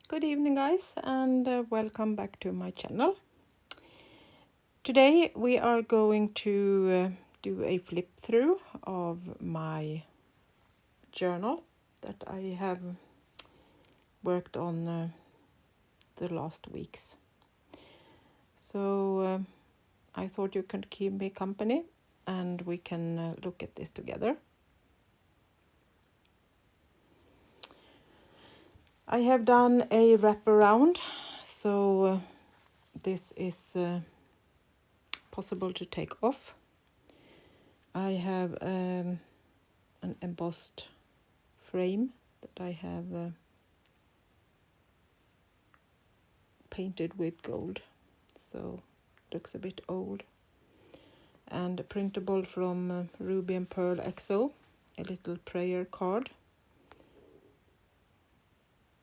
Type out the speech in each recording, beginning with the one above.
Good evening guys, and welcome back to my channel. Today we are going to do a flip through of my journal that I have worked on the last weeks. So I thought you could keep me company and we can look at this together. I have done a wraparound, so this is possible to take off. I have an embossed frame that I have painted with gold, so looks a bit old, and printable from Ruby and Pearl XO, a little prayer card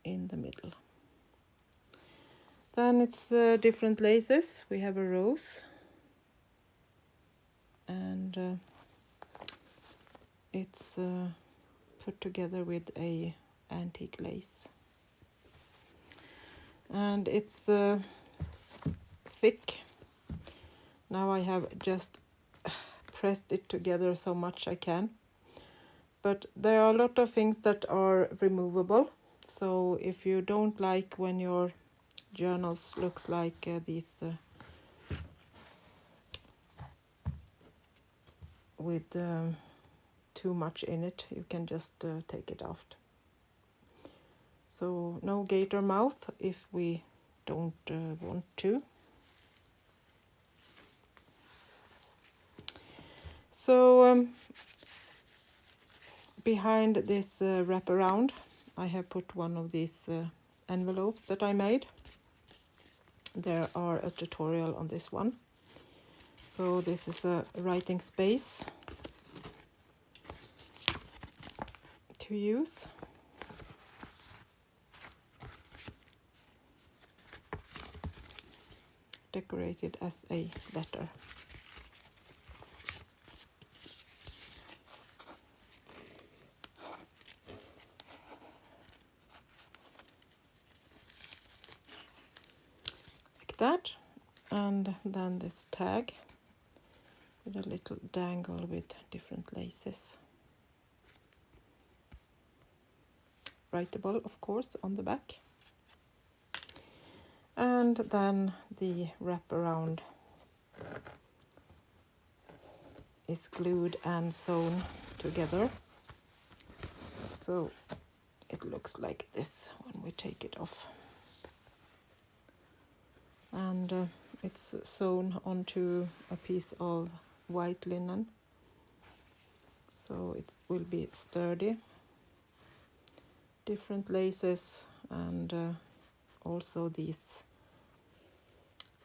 in the middle. Then it's different laces. We have a rose, and it's put together with a antique lace, and it's thick. Now I have just pressed it together so much I can, but there are a lot of things that are removable, so if you don't like when your journals looks like these with too much in it, you can just take it out. So no gator mouth if we don't want to. So behind this wraparound I have put one of these envelopes that I made. There are a tutorial on this one. So this is a writing space to use. Decorated as a letter. Like that. And then this tag with a little dangle with different laces. Writable, of course, on the back. And then the wraparound is glued and sewn together. So it looks like this when we take it off. And it's sewn onto a piece of white linen, so it will be sturdy. Different laces, and also these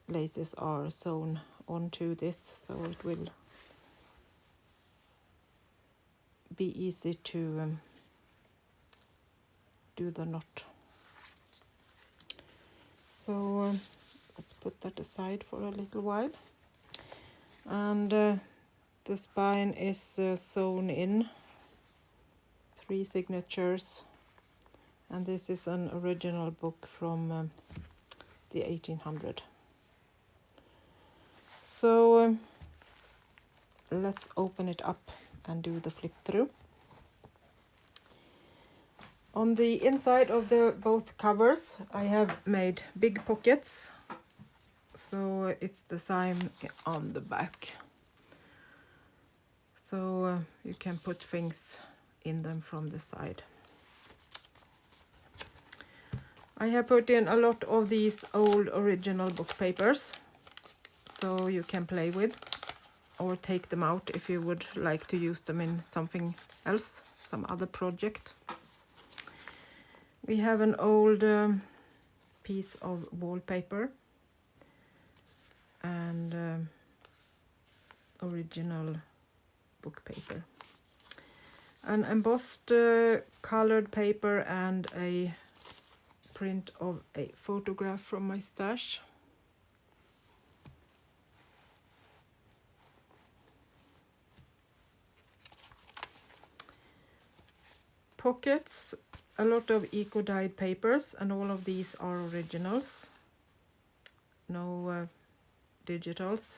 laces are sewn onto this, so it will be easy to do the knot. So let's put that aside for a little while. And the spine is sewn in, 3 signatures, and this is an original book from the 1800s. So let's open it up and do the flip through. On the inside of the both covers I have made big pockets, so it's the same on the back. So you can put things in them from the side. I have put in a lot of these old original book papers, so you can play with or take them out if you would like to use them in something else, some other project. We have an old piece of wallpaper and original book paper. An embossed colored paper and a print of a photograph from my stash. Pockets a lot of eco-dyed papers, and all of these are originals, no digitals.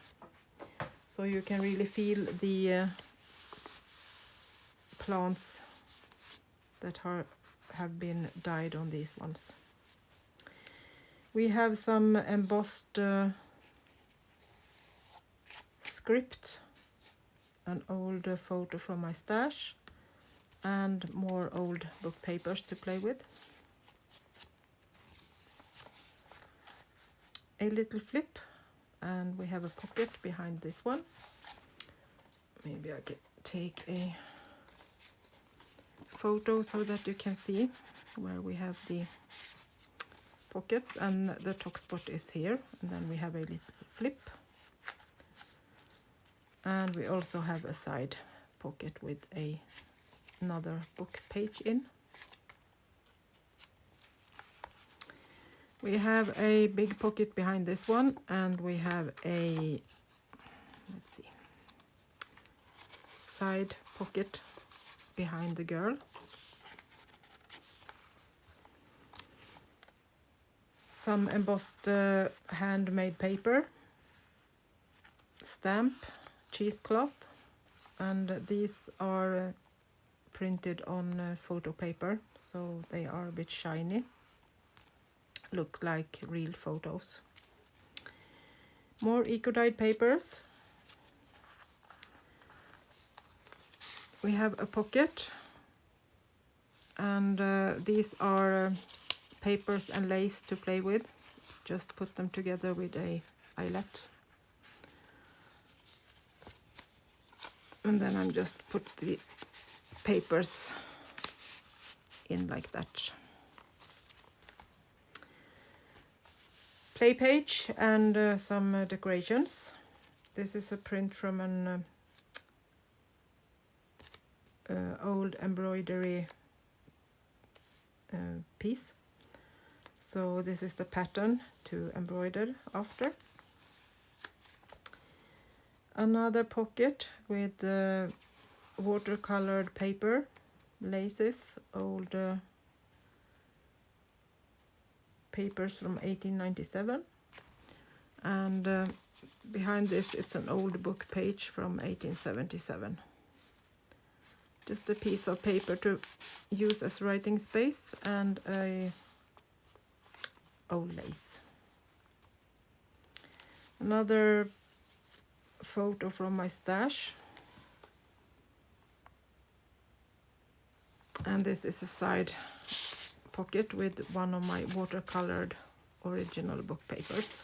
So you can really feel the plants that have been dyed on these ones. We have some embossed script, an old photo from my stash, and more old book papers to play with. A little flip, and we have a pocket behind this one. Maybe I can take a photo so that you can see where we have the pockets, and the top spot is here, and then we have a little flip, and we also have a side pocket with another book page in. We have a big pocket behind this one, and we have a, let's see, side pocket behind the girl. Some embossed handmade paper, stamp, cheesecloth, and these are printed on photo paper, so they are a bit shiny, look like real photos. More eco-dyed papers. We have a pocket, and these are papers and lace to play with. Just put them together with a eyelet, and then I'm just put the papers in like that. Play page and some decorations. This is a print from an old embroidery piece. So this is the pattern to embroider after. Another pocket with watercolored paper, laces, old papers from 1897, and behind this it's an old book page from 1877. Just a piece of paper to use as writing space, and a old lace. Another photo from my stash, and this is a side pocket with one of my watercolored original book papers.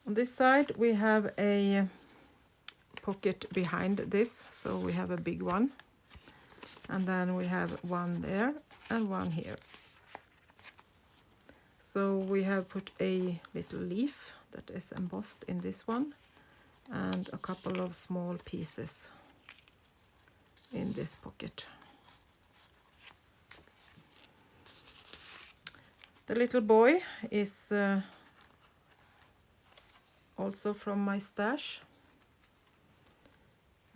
On this side we have a pocket behind this, so we have a big one, and then we have one there and one here. So we have put a little leaf that is embossed in this one, and a couple of small pieces in this pocket. The little boy is also from my stash,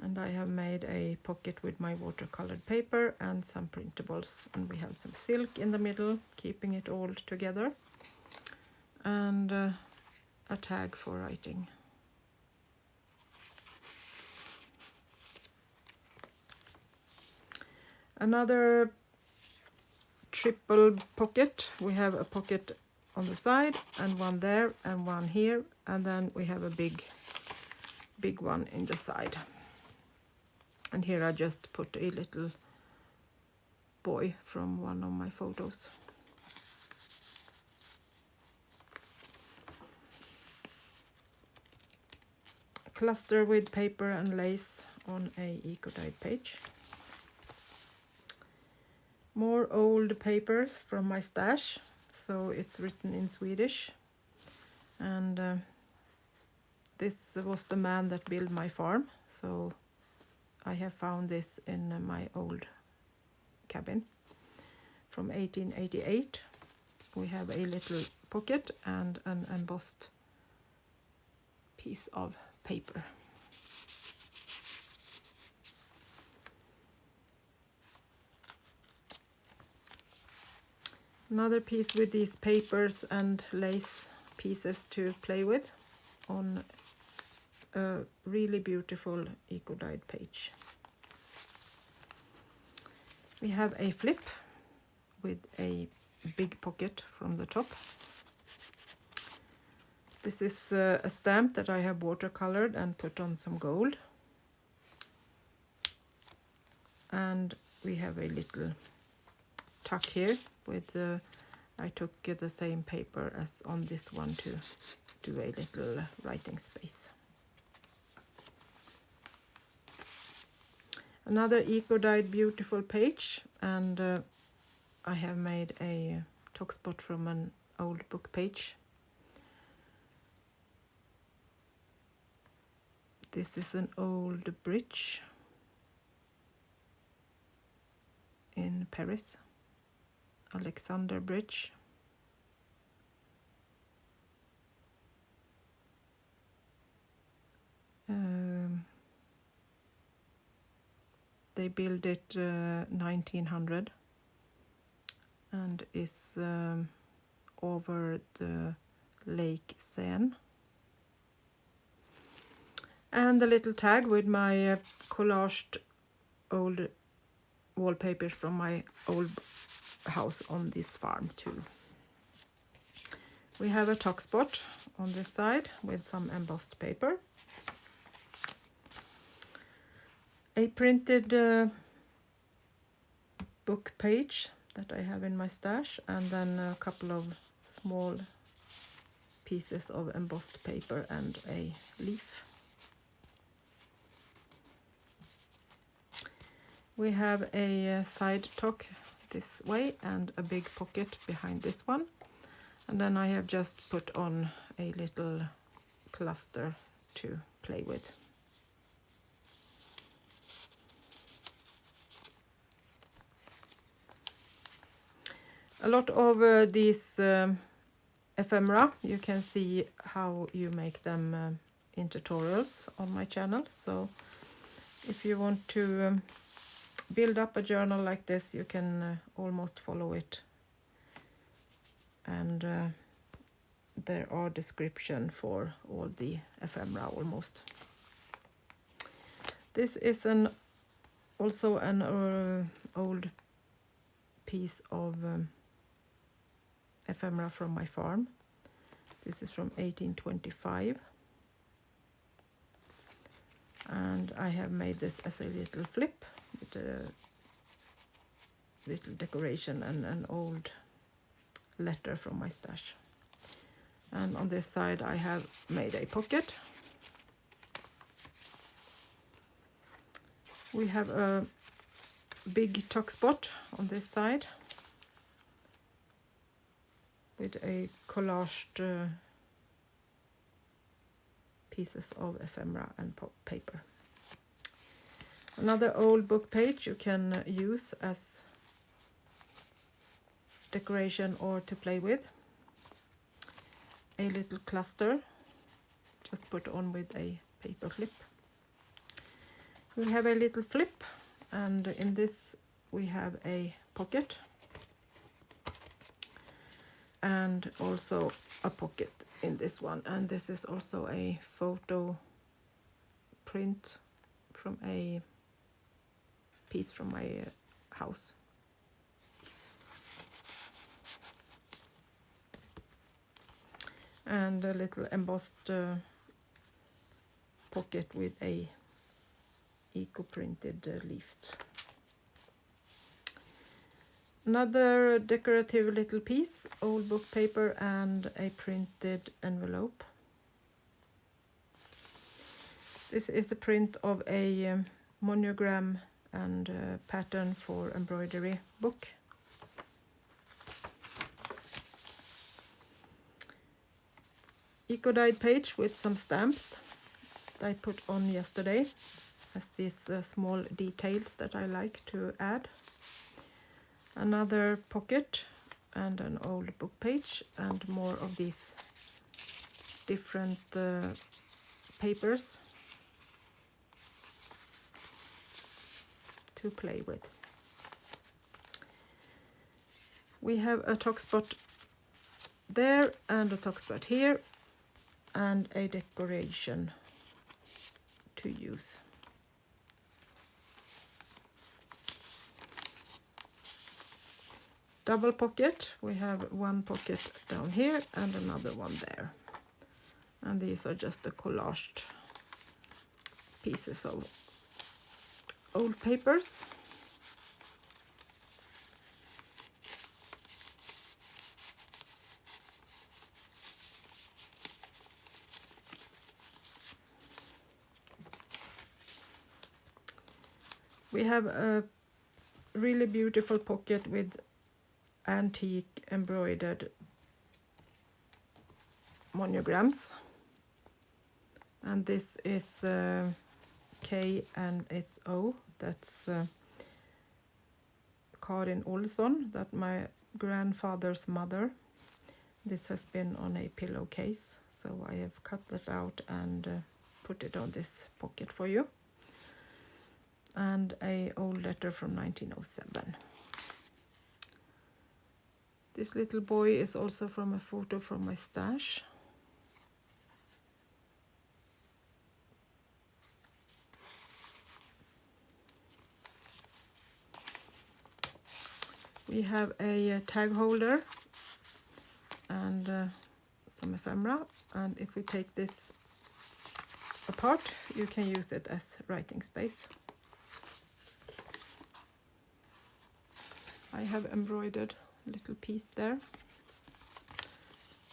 and I have made a pocket with my watercolored paper and some printables, and we have some silk in the middle keeping it all together, and a tag for writing. Another triple pocket. We have a pocket on the side, and one there and one here, and then we have a big one in the side. And here I just put a little boy from one of my photos. Cluster with paper and lace on a eco-dyed page. More old papers from my stash, so it's written in Swedish, and this was the man that built my farm, so I have found this in my old cabin from 1888. We have a little pocket and an embossed piece of paper. Another piece with these papers and lace pieces to play with on a really beautiful eco-dyed page. We have a flip with a big pocket from the top. This is a stamp that I have watercolored and put on some gold. And we have a little tuck here with I took the same paper as on this one to do a little writing space. Another eco-dyed beautiful page, and I have made a top spot from an old book page. This is an old bridge in Paris, Alexander Bridge. They built it 1900 and is over the Lake Seine. And the little tag with my collaged old wallpaper from my old house on this farm too. We have a tuck spot on this side with some embossed paper. A printed book page that I have in my stash, and then a couple of small pieces of embossed paper and a leaf. We have a side tuck this way and a big pocket behind this one. And then I have just put on a little cluster to play with. A lot of these ephemera, you can see how you make them in tutorials on my channel. So if you want to build up a journal like this, you can almost follow it. And there are descriptions for all the ephemera almost. This is also an old piece of ephemera from my farm. This is from 1825. And I have made this as a little flip with a little decoration and an old letter from my stash. And on this side I have made a pocket. We have a big tuck spot on this side with a collaged pieces of ephemera and paper. Another old book page you can use as decoration or to play with. A little cluster just put on with a paper clip. We have a little flip, and in this we have a pocket and also a pocket in this one, and this is also a photo print from a piece from my house. And a little embossed pocket with a eco-printed leaf. Another decorative little piece, old book paper and a printed envelope. This is a print of a monogram and pattern for embroidery book. Eco-dyed page with some stamps that I put on yesterday as these small details that I like to add. Another pocket and an old book page and more of these different papers to play with. We have a tuck spot there and a tuck spot here and a decoration to use. Double pocket, we have one pocket down here and another one there. And these are just the collaged pieces of old papers. We have a really beautiful pocket with antique embroidered monograms, and this is K and it's O. That's Karin Olsson, that my grandfather's mother. This has been on a pillowcase, so I have cut that out and put it on this pocket for you. And a old letter from 1907. This little boy is also from a photo from my stash. We have a tag holder and some ephemera, and if we take this apart you can use it as writing space. I have embroidered a little piece there.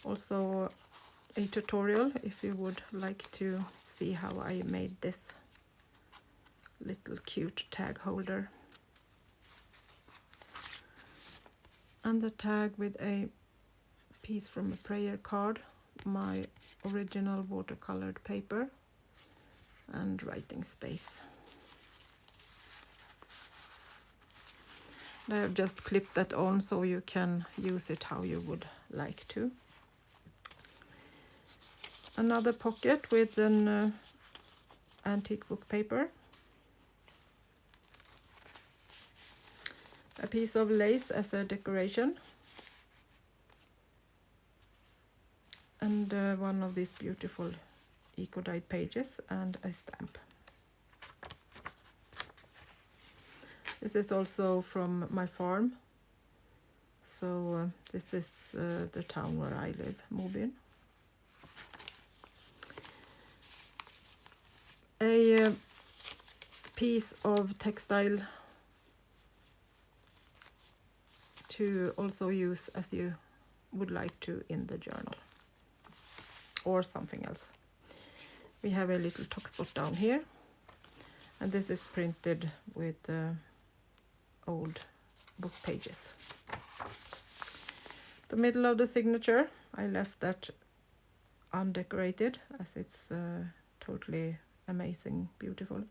Also a tutorial if you would like to see how I made this little cute tag holder. And the tag with a piece from a prayer card, my original watercolored paper, and writing space. I have just clipped that on so you can use it how you would like to. Another pocket with an antique book paper. A piece of lace as a decoration. And one of these beautiful eco-dyed pages and a stamp. This is also from my farm, so this is the town where I live, Mobin. A piece of textile to also use as you would like to in the journal, or something else. We have a little tuck spot down here, and this is printed with old book pages. The middle of the signature, I left that undecorated as it's totally amazing, beautiful.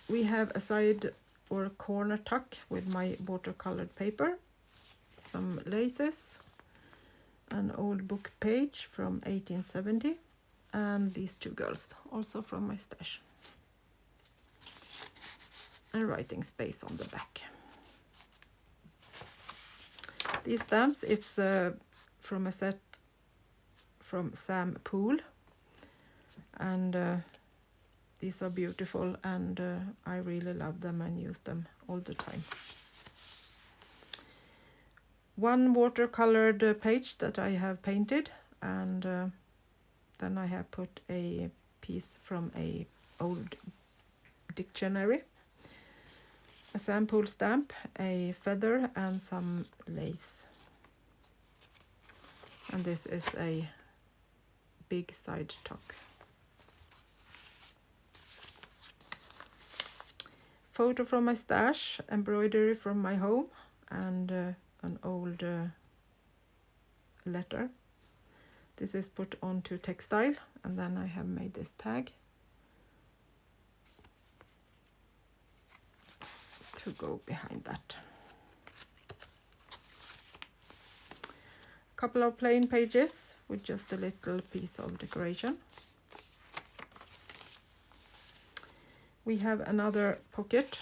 We have a side or a corner tuck with my watercolored paper, some laces, an old book page from 1870, and these two girls, also from my stash. And writing space on the back. These stamps, it's from a set from Sam Poole, and these are beautiful, and I really love them and use them all the time. One watercolored page that I have painted, and then I have put a piece from a old dictionary, a Sam Poole stamp, a feather, and some lace. And this is a big side tuck. Photo from my stash, embroidery from my home, and an old letter. This is put onto textile, and then I have made this tag to go behind that. A couple of plain pages with just a little piece of decoration. We have another pocket,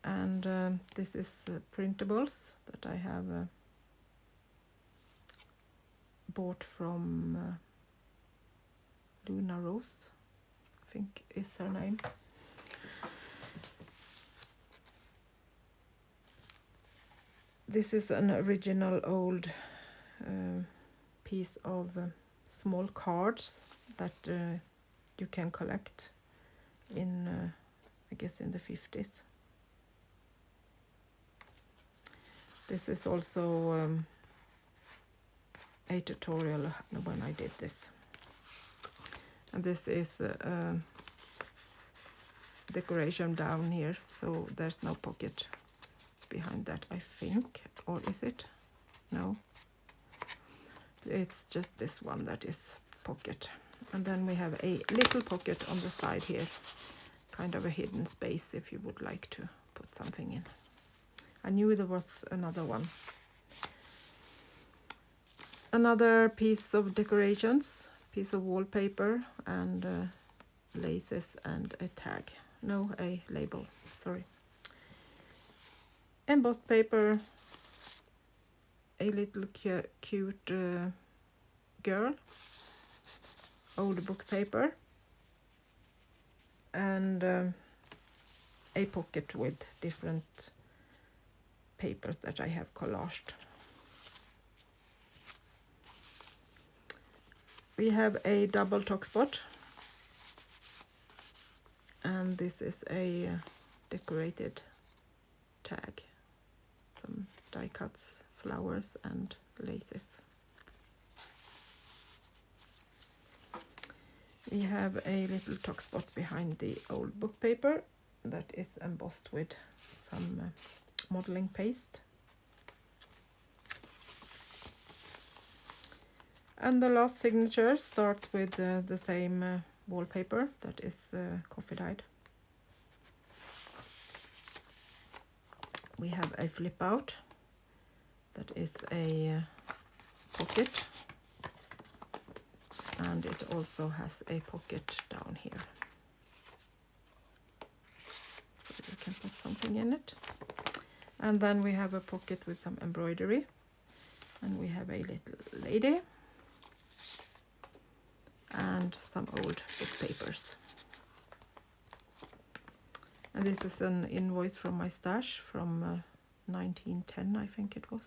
and this is printables that I have bought from Luna Rose, I think is her name. This is an original old piece of small cards that you can collect in, I guess, in the 50s. This is also a tutorial when I did this. And this is decoration down here, so there's no pocket behind that, I think. Or is it? No. It's just this one that is pocket. And then we have a little pocket on the side here, kind of a hidden space if you would like to put something in. I knew there was another one. Another piece of decorations, piece of wallpaper, and laces, and a tag. No, a label, sorry. Embossed paper, a little cute girl, old book paper, and a pocket with different papers that I have collaged. We have a double top spot, and this is a decorated tag, some die cuts, flowers, and laces. We have a little top spot behind the old book paper that is embossed with some modeling paste. And the last signature starts with the same wallpaper that is coffee dyed. We have a flip out that is a pocket, and it also has a pocket down here, so you can put something in it. And then we have a pocket with some embroidery, and we have a little lady and some old book papers. And this is an invoice from my stash from 1910, I think it was.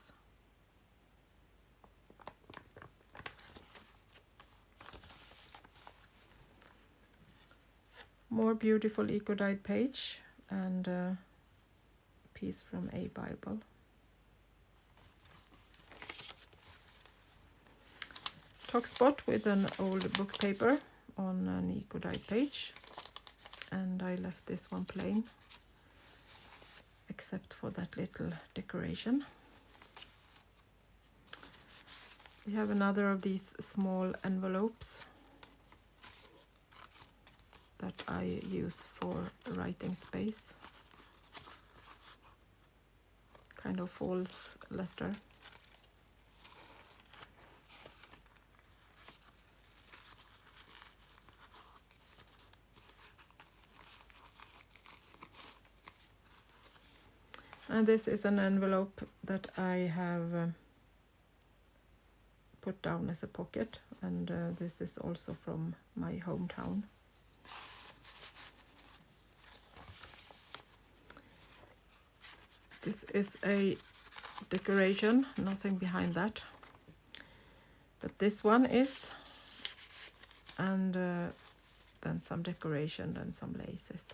More beautiful eco-dyed page, and a piece from a Bible. Top spot with an old book paper on an eco-dyed page, and I left this one plain except for that little decoration. We have another of these small envelopes that I use for writing space, kind of false letter. And this is an envelope that I have put down as a pocket, and this is also from my hometown. This is a decoration, nothing behind that, but this one is, and then some decoration and some laces.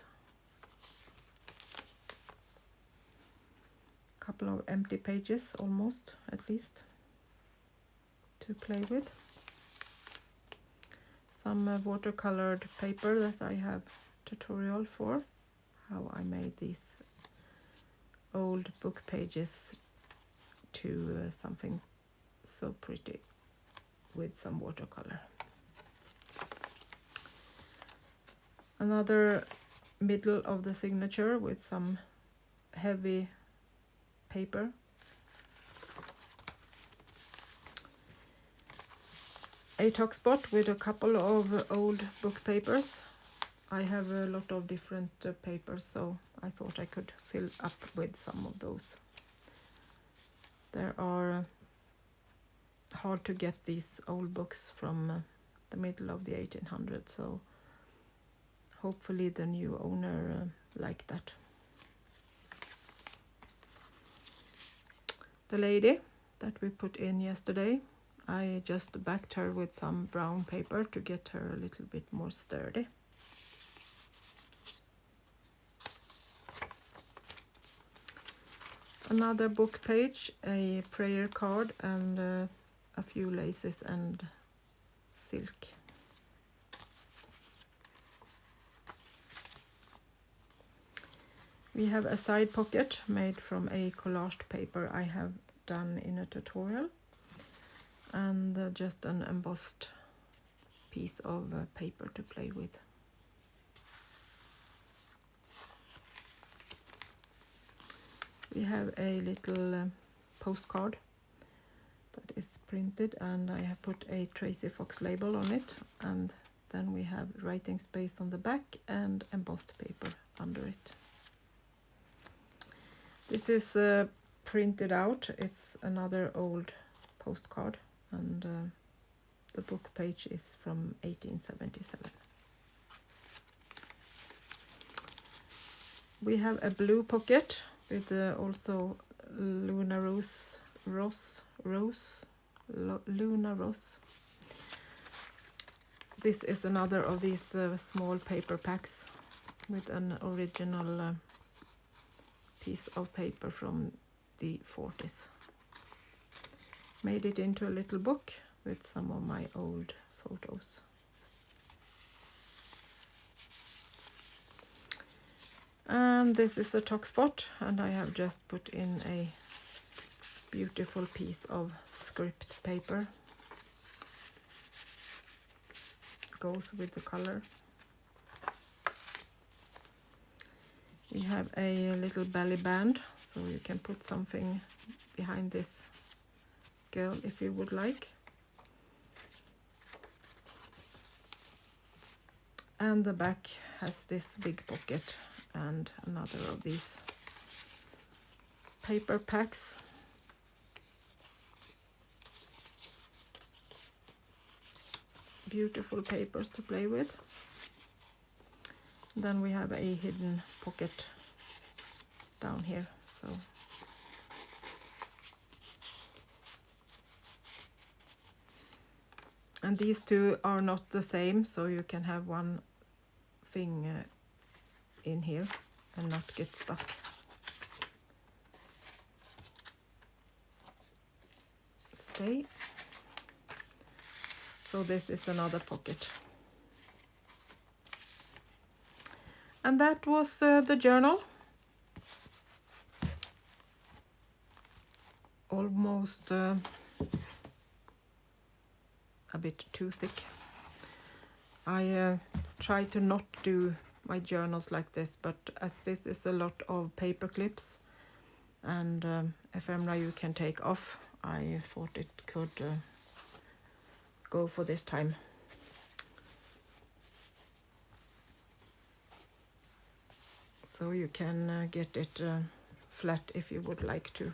Couple of empty pages, almost, at least, to play with. Some watercolored paper that I have tutorial for, how I made these old book pages to something so pretty with some watercolor. Another middle of the signature with some heavy paper. a talk spot with a couple of old book papers. I have a lot of different papers, so I thought I could fill up with some of those. There are hard to get these old books from the middle of the 1800s, so hopefully the new owner liked that. The lady that we put in yesterday, I just backed her with some brown paper to get her a little bit more sturdy. Another book page, a prayer card, and a few laces and silk. We have a side pocket made from a collaged paper I have done in a tutorial, and just an embossed piece of paper to play with. We have a little postcard that is printed, and I have put a Tracy Fox label on it, and then we have writing space on the back and embossed paper under it. This is printed out. It's another old postcard, and the book page is from 1877. We have a blue pocket with also Luna Rose. This is another of these small paper packs with an original piece of paper from the 40s. Made it into a little book with some of my old photos. And this is a talk spot, and I have just put in a beautiful piece of script paper. Goes with the color. We have a little belly band, so you can put something behind this girl if you would like. And the back has this big pocket and another of these paper packs. Beautiful papers to play with. Then we have a hidden pocket down here, so and these two are not the same, so you can have one thing in here and not get stuck. Stay. So this is another pocket. And that was the journal. Almost a bit too thick. I try to not do my journals like this, but as this is a lot of paper clips and ephemera you can take off, I thought it could go for this time. So you can get it flat if you would like to.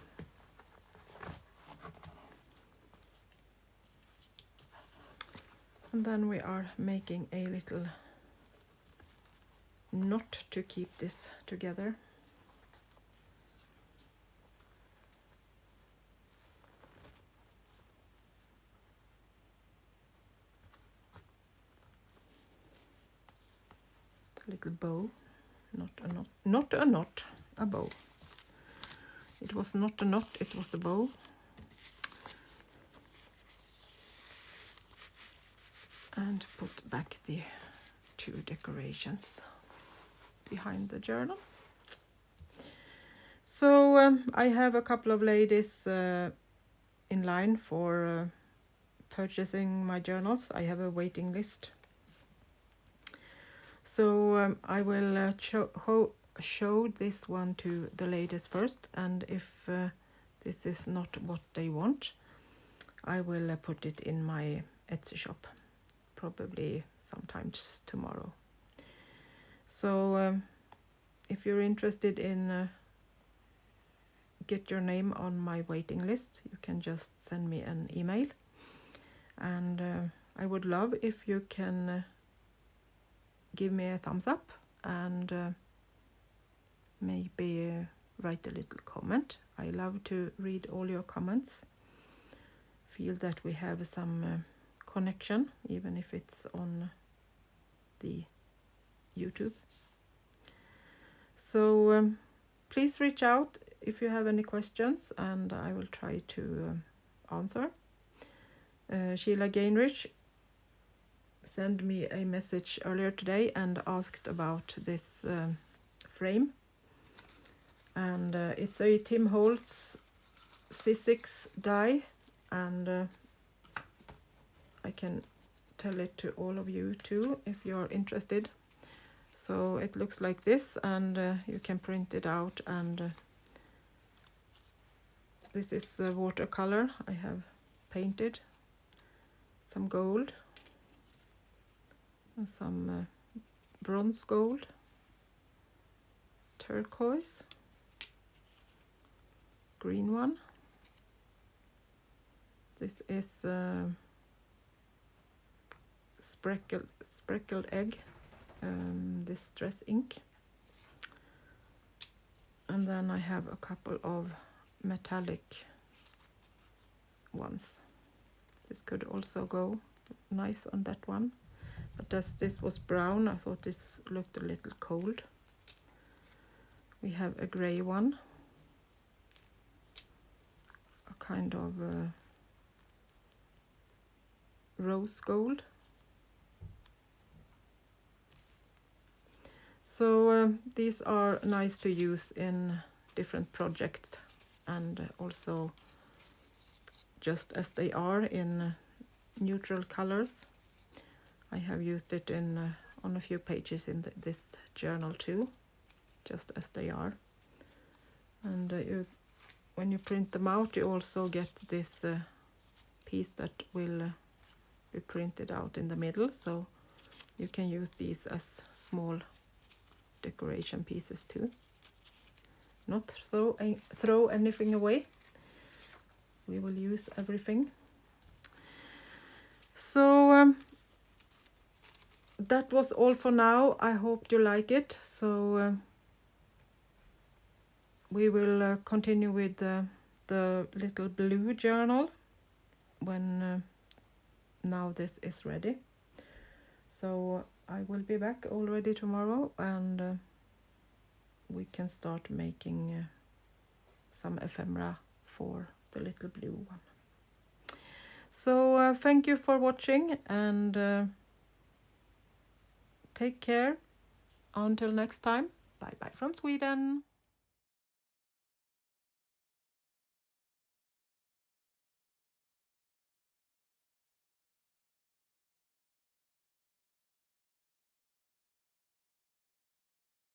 And then we are making a little knot to keep this together. A little bow. Not a knot, not a knot, a bow. It was not a knot, it was a bow. And put back the two decorations behind the journal. So I have a couple of ladies in line for purchasing my journals. I have a waiting list. So I will show this one to the ladies first, and if this is not what they want, I will put it in my Etsy shop, probably sometimes tomorrow. So if you're interested in get your name on my waiting list, you can just send me an email, and I would love if you can give me a thumbs up and maybe write a little comment. I love to read all your comments. Feel that we have some connection, even if it's on the YouTube. So please reach out if you have any questions, and I will try to answer. Sheila Gainrich sent me a message earlier today and asked about this frame, and it's a Tim Holtz C6 die, and I can tell it to all of you too if you're interested. So it looks like this, and you can print it out, and this is the watercolor I have painted, some gold and some bronze gold, turquoise, green one. This is speckled egg, distress ink, and then I have a couple of metallic ones. This could also go nice on that one, but as this was brown, I thought this looked a little cold. We have a gray one, a kind of rose gold. So these are nice to use in different projects, and also just as they are in neutral colors. I have used it in on a few pages in this journal too, just as they are. And when you print them out, you also get this piece that will be printed out in the middle, so you can use these as small decoration pieces too. Not throw anything away. We will use everything. So that was all for now. I hope you like it. So we will continue with the little blue journal when now this is ready. So I will be back already tomorrow, and we can start making some ephemera for the little blue one. So thank you for watching, and take care. Until next time, bye bye from Sweden.